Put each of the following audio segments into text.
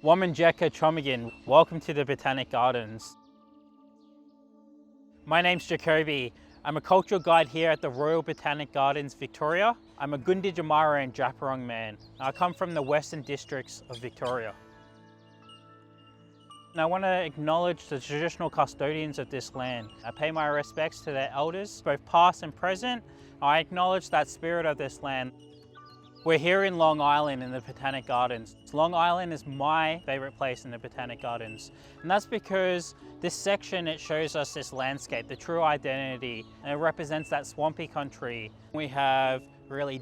Womin, Djeka, welcome to the Botanic Gardens. My name's Jacoby. I'm a cultural guide here at the Royal Botanic Gardens, Victoria. I'm a Gundi Jamara and Djapurrung man. I come from the Western Districts of Victoria. And I want to acknowledge the traditional custodians of this land. I pay my respects to their elders, both past and present. I acknowledge that spirit of this land. We're here in Long Island in the Botanic Gardens. Long Island is my favourite place in the Botanic Gardens. And that's because this section, it shows us this landscape, the true identity, and it represents that swampy country. We have really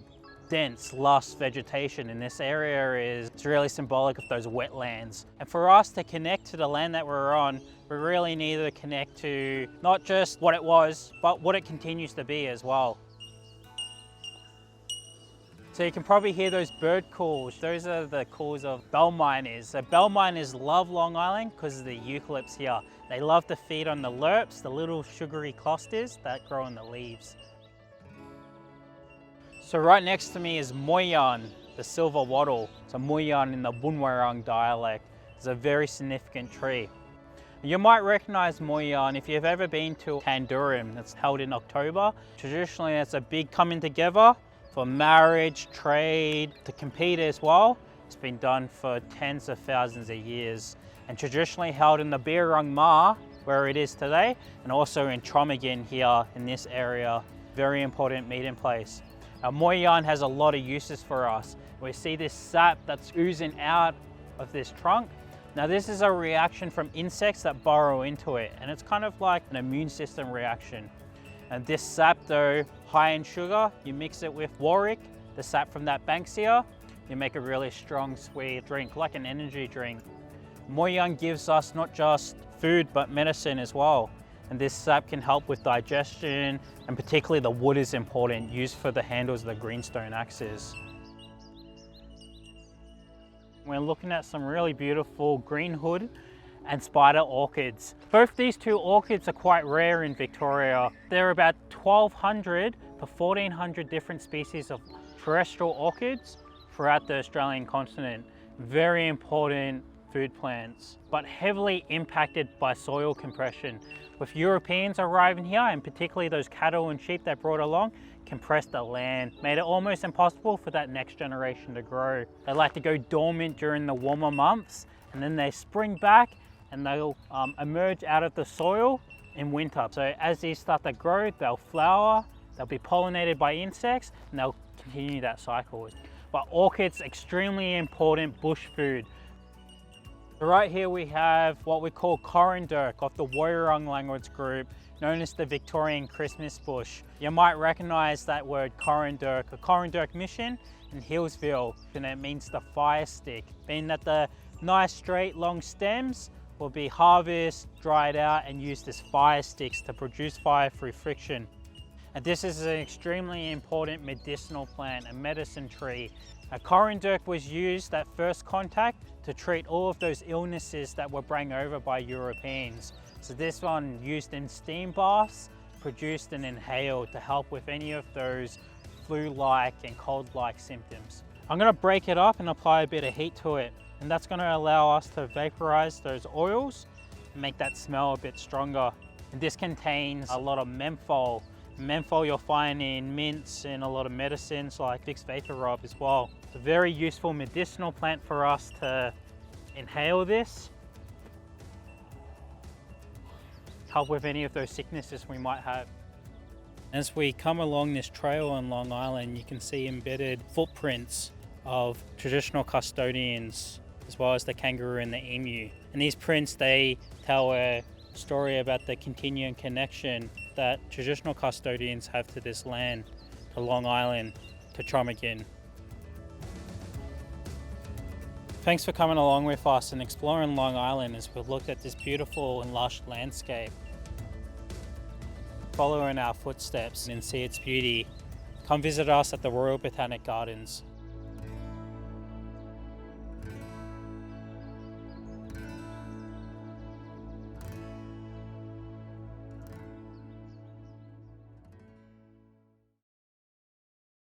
dense, lush vegetation in this area. It's really symbolic of those wetlands. And for us to connect to the land that we're on, we really need to connect to not just what it was, but what it continues to be as well. So you can probably hear those bird calls. Those are the calls of bell miners. So bell miners love Long Island because of the eucalypts here. They love to feed on the lerps, the little sugary clusters that grow in the leaves. So right next to me is Moyan, the silver wattle. So Moyan in the Bunwarang dialect. It's a very significant tree. You might recognize Moyan if you've ever been to Tandurim. That's held in October. Traditionally, it's a big coming together for marriage, trade, to compete as well. It's been done for tens of thousands of years and traditionally held in the Birrung Ma, where it is today, and also in Tromagin here in this area. Very important meeting place. Moyan has a lot of uses for us. We see this sap that's oozing out of this trunk. Now this is a reaction from insects that burrow into it, and it's kind of like an immune system reaction. And this sap though, high in sugar, you mix it with Warwick, the sap from that Banksia, you make a really strong sweet drink, like an energy drink. Moyan gives us not just food, but medicine as well. And this sap can help with digestion, and particularly the wood is important, used for the handles of the greenstone axes. We're looking at some really beautiful green hood and spider orchids. Both these two orchids are quite rare in Victoria. There are about 1,200 to 1,400 different species of terrestrial orchids throughout the Australian continent. Very important food plants, but heavily impacted by soil compression. With Europeans arriving here, and particularly those cattle and sheep they brought along, compressed the land, made it almost impossible for that next generation to grow. They like to go dormant during the warmer months, and then they spring back and they'll emerge out of the soil in winter. So as these start to grow, they'll flower, they'll be pollinated by insects, and they'll continue that cycle. But orchids, extremely important bush food. So right here we have what we call Corandurk of the Woiwurrung language group, known as the Victorian Christmas bush. You might recognize that word Corandurk, a Corandurk mission in Hillsville, and it means the fire stick, being that the nice straight long stems will be harvested, dried out, and used as fire sticks to produce fire through friction. And this is an extremely important medicinal plant, a medicine tree. Corandurk was used at first contact to treat all of those illnesses that were brought over by Europeans. So this one used in steam baths, produced and inhaled to help with any of those flu-like and cold-like symptoms. I'm going to break it up and apply a bit of heat to it. And that's going to allow us to vaporize those oils and make that smell a bit stronger. And this contains a lot of menthol. Menthol you'll find in mints and a lot of medicines like Vicks Vapor Rub as well. It's a very useful medicinal plant for us to inhale this. Help with any of those sicknesses we might have. As we come along this trail on Long Island, you can see embedded footprints of traditional custodians, as well as the kangaroo and the emu. And these prints, they tell a story about the continuing connection that traditional custodians have to this land, to Long Island, to Tromagin. Thanks for coming along with us and exploring Long Island as we've looked at this beautiful and lush landscape. Follow in our footsteps and see its beauty. Come visit us at the Royal Botanic Gardens.